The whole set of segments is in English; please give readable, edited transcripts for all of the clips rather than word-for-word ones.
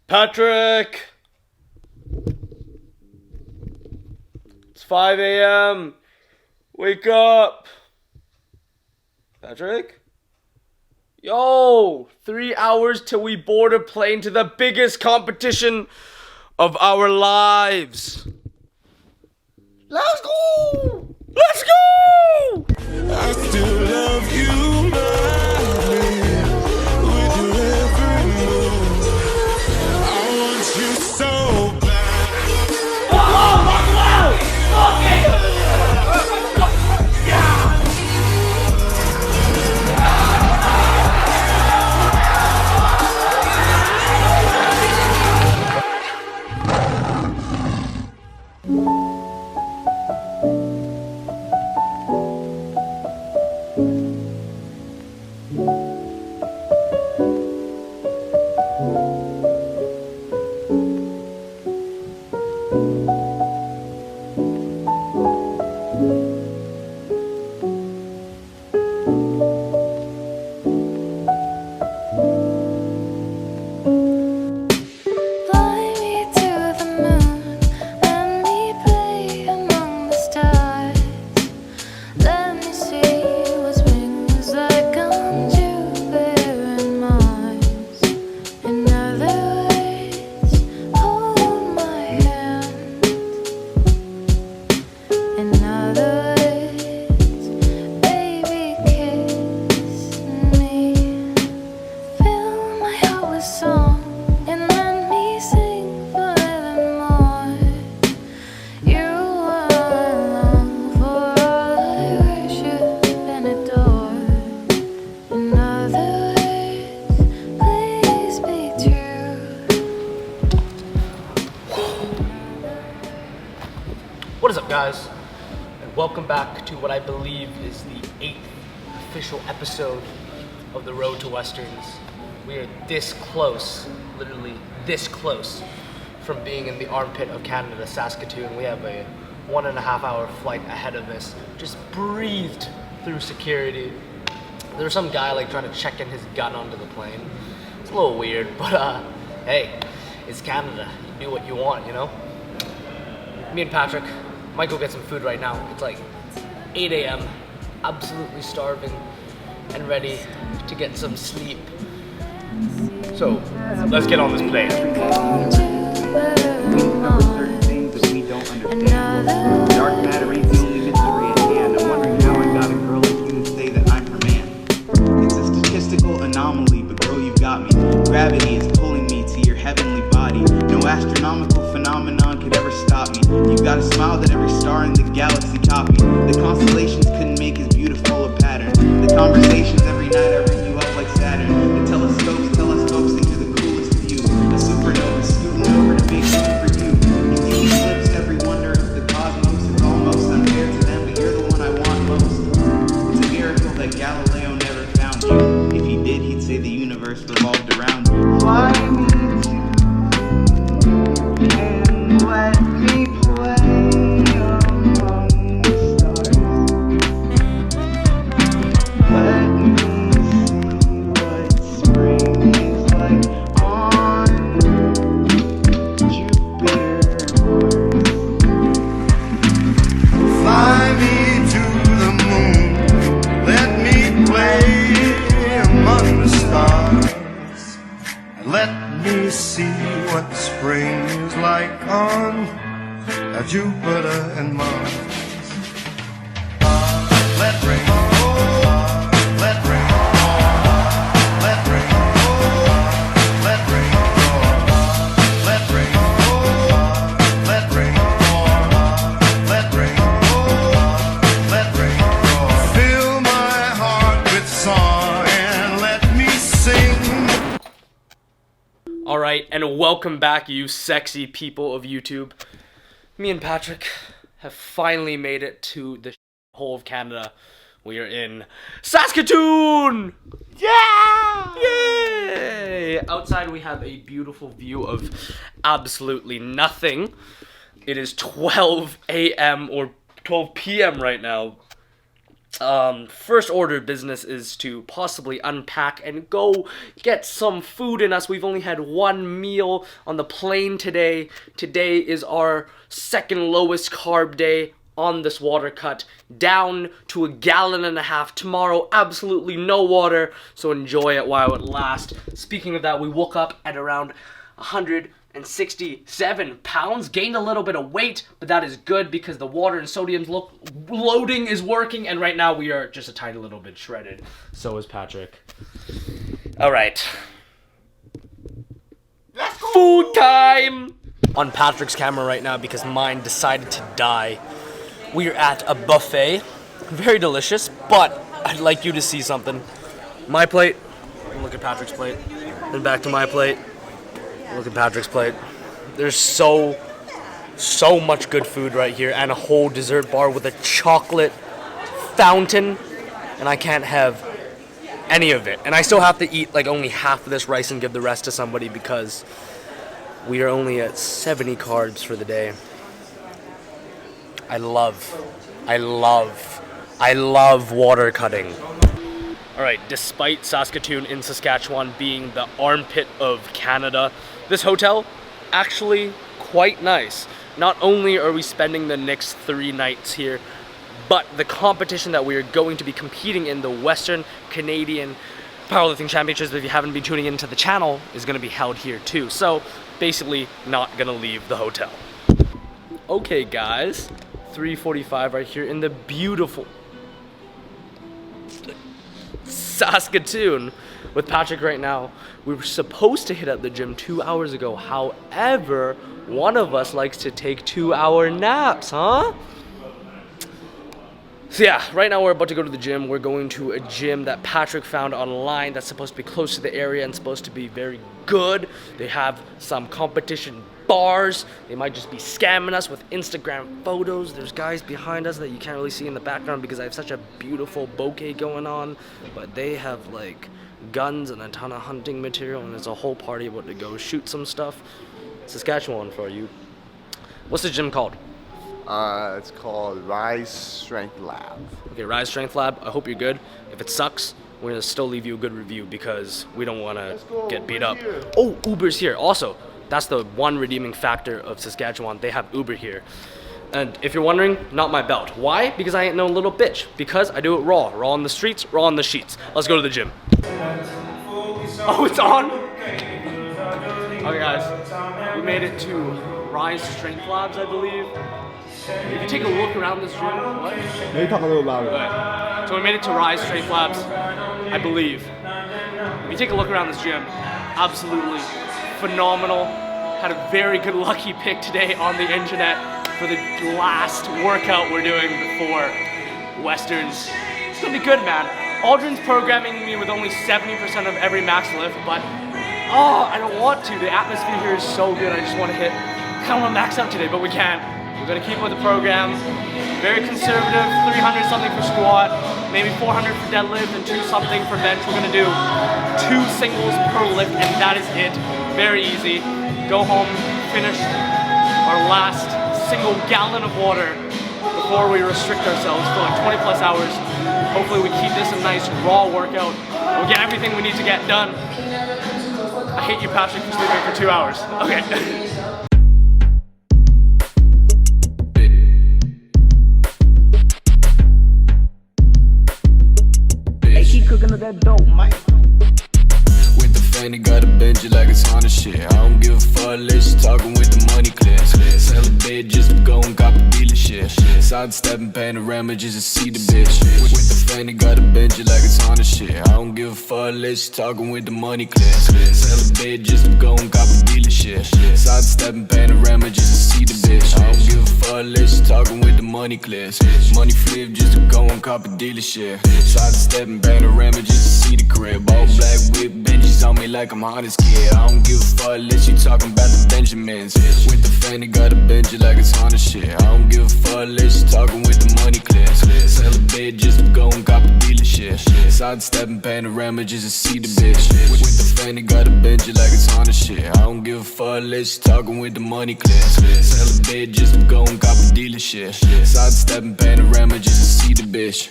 Patrick! It's 5 a.m. Wake up! Patrick? Yo! 3 hours till we board a plane to the biggest competition of our lives. Let's go! Let's go! I still love you, madly, with your every move. I want you so bad. What is up, guys? And welcome back to what I believe is the 8th official episode of the Road to Westerns. We are this close, literally this close, from being in the armpit of Canada, Saskatoon. We have a 1.5 hour flight ahead of us. Just breathed through security. There was some guy trying to check in his gun onto the plane. It's a little weird, but hey, it's Canada. You do what you want, you know? Me and Patrick might go get some food right now. It's like 8 a.m. Absolutely starving and ready to get some sleep. So, let's get on this plane. We discover certain things that we don't understand. Dark matter ain't the only mystery at hand. I'm wondering how I got a girl like you to say that I'm her man. It's a statistical anomaly, but girl, you've got me. Gravity is pulling me to your heavenly body. No astronomical phenomenon could ever stop me. You've got a smile that every star in the galaxy copy. The constellations couldn't make as beautiful a pattern. The conversations every night I ring you up like Saturn. The telescopes into the coolest view. The supernova scooting over to make room for you. You eclipse every wonder of the cosmos. It's almost unfair to them, but you're the one I want most. It's a miracle that Galileo never found you. If he did, he'd say the universe revolved around you. Fly me to and let me play among the stars. Let me see what spring is like on Jupiter, Mars. Fly me to the moon, let me play among the stars. Let me see what spring is like on Jupiter and Mars. Let rain fall, let rain fall, let rain fall, let rain fall, let rain fall, let rain fall, let rain fall, let rain fall. Fill my heart with song and let me sing. Alright, and welcome back, you sexy people of YouTube. Me and Patrick have finally made it to the whole of Canada. We are in Saskatoon! Yeah! Yay! Outside we have a beautiful view of absolutely nothing. It is 12 a.m. or 12 p.m. right now. First order of business is to possibly unpack and go get some food in us. We've only had one meal on the plane today. Today is our second lowest carb day on this water cut, down to 1.5 gallons. Tomorrow, absolutely no water, so enjoy it while it lasts. Speaking of that, we woke up at around 167 pounds, gained a little bit of weight, but that is good because the water and sodium loading is working, and right now we are just a tiny little bit shredded. So is Patrick. All right. Food time! On Patrick's camera right now because mine decided to die. We are at a buffet. Very delicious, but I'd like you to see something. My plate, look at Patrick's plate, then back to my plate. Look at Patrick's plate. There's so much good food right here, and a whole dessert bar with a chocolate fountain, and I can't have any of it. And I still have to eat like only half of this rice and give the rest to somebody because we are only at 70 carbs for the day. I love water cutting. Alright, despite Saskatoon in Saskatchewan being the armpit of Canada, this hotel, actually quite nice. Not only are we spending the next 3 nights here, but the competition that we are going to be competing in, the Western Canadian Powerlifting Championships, if you haven't been tuning into the channel, is going to be held here too. So, basically, not going to leave the hotel. Okay guys, 3:45 right here in the beautiful Saskatoon with Patrick right now. We were supposed to hit at the gym 2 hours ago. However, one of us likes to take 2-hour naps, huh? So yeah, right now we're about to go to the gym. We're going to a gym that Patrick found online that's supposed to be close to the area and supposed to be very good. They have some competition bars. They might just be scamming us with Instagram photos. There's guys behind us that you can't really see in the background because I have such a beautiful bouquet going on, but they have like guns and a ton of hunting material, and there's a whole party about to go shoot some stuff. Saskatchewan for you. What's the gym called? It's called Rise Strength Lab. Okay, Rise Strength Lab. I hope you're good. If it sucks, we're gonna still leave you a good review because we don't wanna get beat up. Oh, Uber's here. Also, that's the one redeeming factor of Saskatchewan. They have Uber here. And if you're wondering, not my belt. Why? Because I ain't no little bitch. Because I do it raw. Raw on the streets, raw on the sheets. Let's go to the gym. Oh, it's on? Okay, guys. We made it to Rise Strength Labs, I believe. If you take a look around this gym, what? Maybe talk a little louder. Okay. So we made it to Rise Strength Labs, I believe. If you take a look around this gym, absolutely phenomenal. Had a very good lucky pick today on the internet for the last workout we're doing before Westerns. It's gonna be good, man. Aldrin's programming me with only 70% of every max lift, but I don't want to. The atmosphere here is so good. I just want to hit, I don't want to max out today, but we can. We're gonna keep with the program. Very conservative, 300 something for squat, maybe 400 for deadlift, and 2 something for bench. We're gonna do 2 singles per lift, and that is it. Very easy. Go home, finish our last single gallon of water before we restrict ourselves for like 20 plus hours. Hopefully we keep this a nice raw workout. We'll get everything we need to get done. I hate you, Patrick, for sleeping for 2 hours. Okay. Cooking up that dope, Mike. With the fanny, gotta bend you like it's Honda shit. I don't give a fuck unless you talking with the money clear. Sell a bed just to go and cop a dealership. Sidestepping panorama just to see the bitch. With the fanny, gotta bend you like it's Honda shit. I don't give a fuck unless you talking with the money clear. Sell a bed just to go and cop a dealership. Sidestepping panorama just to see the bitch. I don't give a fuck unless you talking with the money clear. Money flip just to go and cop a dealership. Sidestepping panorama just to see the crib. All black whip Benjis on me like I'm Honda's kid. I don't give a fuck unless you talking about the Benjamins. With the fanny, gotta bend you like it's Honda shit. I don't give a fuck unless you talking with the money clear. Sell a bed just to go and cop a dealership. Sidestepping panorama just to see the bitch. With the fanny, gotta bend you like it's Honda shit. I don't give a fuck unless you talking with the money clear. Sell a bed just to go and cop a dealership. Sidestepping panorama just to see the bitch.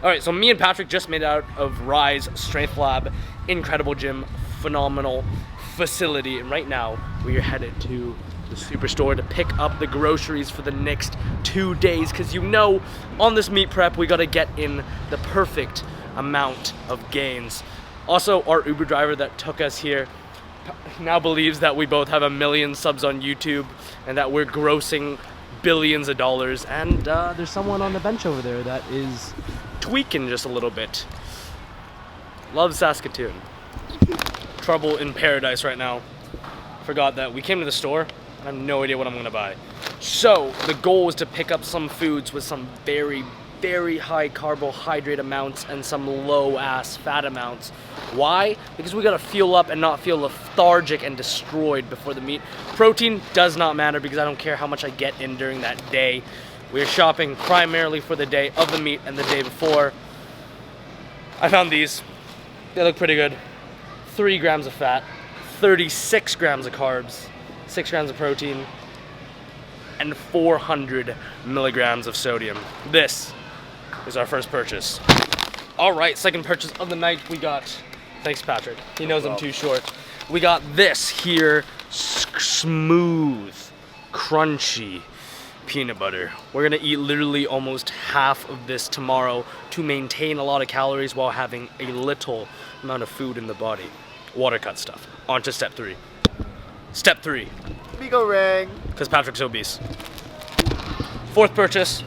All right, so me and Patrick just made it out of Rise Strength Lab. Incredible gym, phenomenal facility. And right now we are headed to the superstore to pick up the groceries for the next 2 days. Cause you know, on this meet prep, we gotta get in the perfect amount of gains. Also, our Uber driver that took us here now believes that we both have 1 million subs on YouTube and that we're grossing billions of dollars. And there's someone on the bench over there that is tweaking just a little bit. Love Saskatoon. Trouble in paradise right now. Forgot that we came to the store. I have no idea what I'm gonna buy. So the goal is to pick up some foods with some very, very high carbohydrate amounts and some low ass fat amounts. Why? Because we gotta fuel up and not feel lethargic and destroyed before the meet. Protein does not matter because I don't care how much I get in during that day. We're shopping primarily for the day of the meet and the day before. I found these. They look pretty good. 3 grams of fat, 36 grams of carbs, 6 grams of protein, and 400 milligrams of sodium. This is our first purchase. All right, second purchase of the night we got, thanks Patrick, he knows I'm too short. We got this here, smooth, crunchy peanut butter. We're gonna eat literally almost half of this tomorrow to maintain a lot of calories while having a little amount of food in the body. Water cut stuff. On to step 3. Step 3. Bigo ring. Because Patrick's obese. Fourth purchase.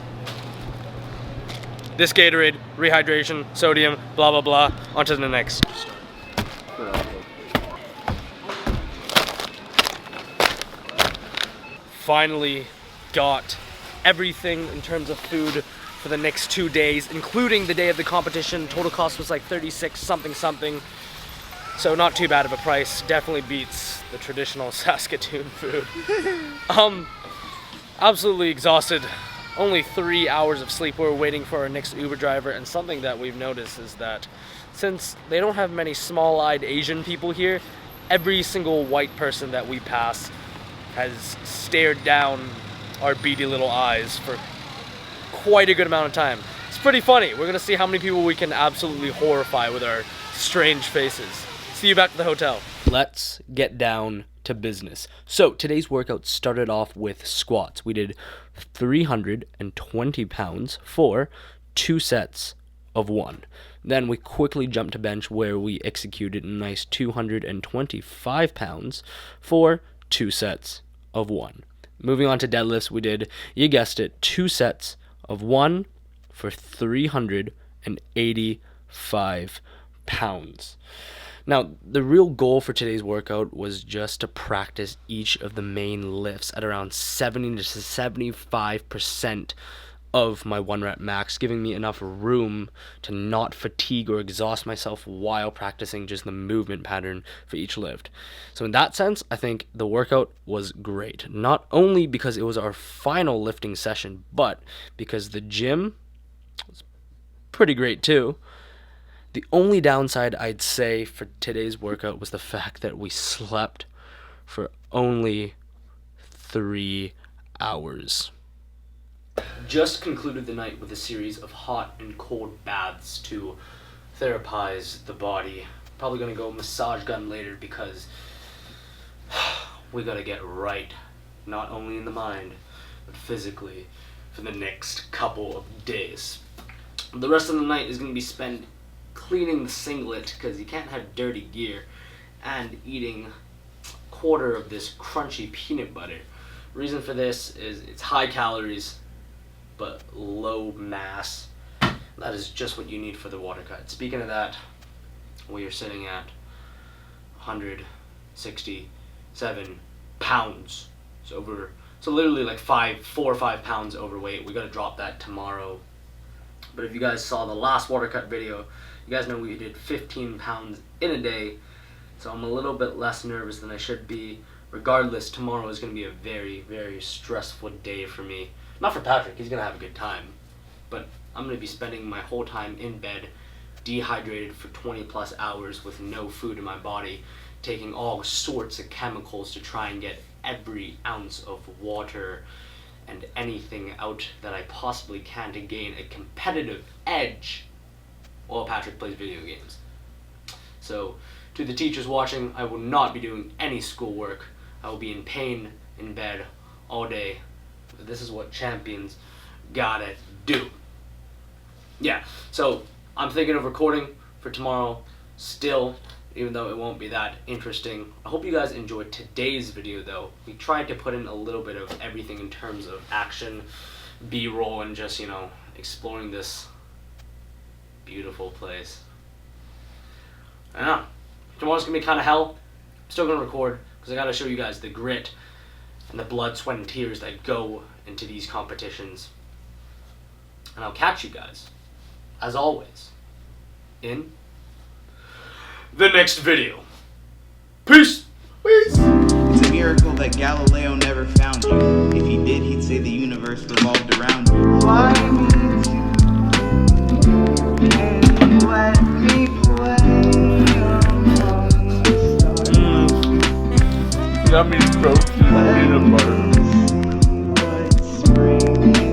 This Gatorade, rehydration, sodium, blah blah blah. On to the next. Finally got everything in terms of food for the next 2 days, including the day of the competition. Total cost was like 36 something. So not too bad of a price. Definitely beats the traditional Saskatoon food. Absolutely exhausted. Only 3 hours of sleep. We're waiting for our next Uber driver, and something that we've noticed is that since they don't have many small-eyed Asian people here, every single white person that we pass has stared down our beady little eyes for quite a good amount of time. It's pretty funny. We're gonna see how many people we can absolutely horrify with our strange faces. See you back at the hotel. Let's get down to business. So today's workout started off with squats. We did 320 pounds for 2 sets of 1. Then we quickly jumped to bench where we executed a nice 225 pounds for 2 sets of 1. Moving on to deadlifts, we did, you guessed it, 2 sets of 1 for 385 pounds. Now, the real goal for today's workout was just to practice each of the main lifts at around 70 to 75% of my 1 rep max, giving me enough room to not fatigue or exhaust myself while practicing just the movement pattern for each lift. So in that sense, I think the workout was great. Not only because it was our final lifting session, but because the gym was pretty great too. The only downside I'd say for today's workout was the fact that we slept for only 3 hours. Just concluded the night with a series of hot and cold baths to therapize the body. Probably gonna go massage gun later because we gotta get right, not only in the mind, but physically for the next couple of days. The rest of the night is gonna be spent cleaning the singlet because you can't have dirty gear, and eating a quarter of this crunchy peanut butter. Reason for this is it's high calories but low mass. That is just what you need for the water cut. Speaking of that, we are sitting at 167 pounds. So literally like 4 or 5 pounds overweight. We gotta drop that tomorrow. But if you guys saw the last water cut video, you guys know we did 15 pounds in a day. So I'm a little bit less nervous than I should be. Regardless, tomorrow is going to be a very, very stressful day for me. Not for Patrick, he's going to have a good time. But I'm going to be spending my whole time in bed, dehydrated for 20 plus hours with no food in my body, taking all sorts of chemicals to try and get every ounce of water and anything out that I possibly can to gain a competitive edge while Patrick plays video games. So, to the teachers watching, I will not be doing any schoolwork. I will be in pain in bed all day. This is what champions gotta do. Yeah, so I'm thinking of recording for tomorrow still, even though it won't be that interesting. I hope you guys enjoyed today's video though. We tried to put in a little bit of everything in terms of action, B-roll, and just, you know, exploring this beautiful place. I don't know. Tomorrow's gonna be kind of hell. I'm still gonna record because I gotta show you guys the grit and the blood, sweat, and tears that go into these competitions. And I'll catch you guys, as always, in the next video. Peace! Peace! It's a miracle that Galileo never found you. If he did, he'd say the universe revolved around you. Fly me to and let me play among the stars. That means protein and peanut butter. What spring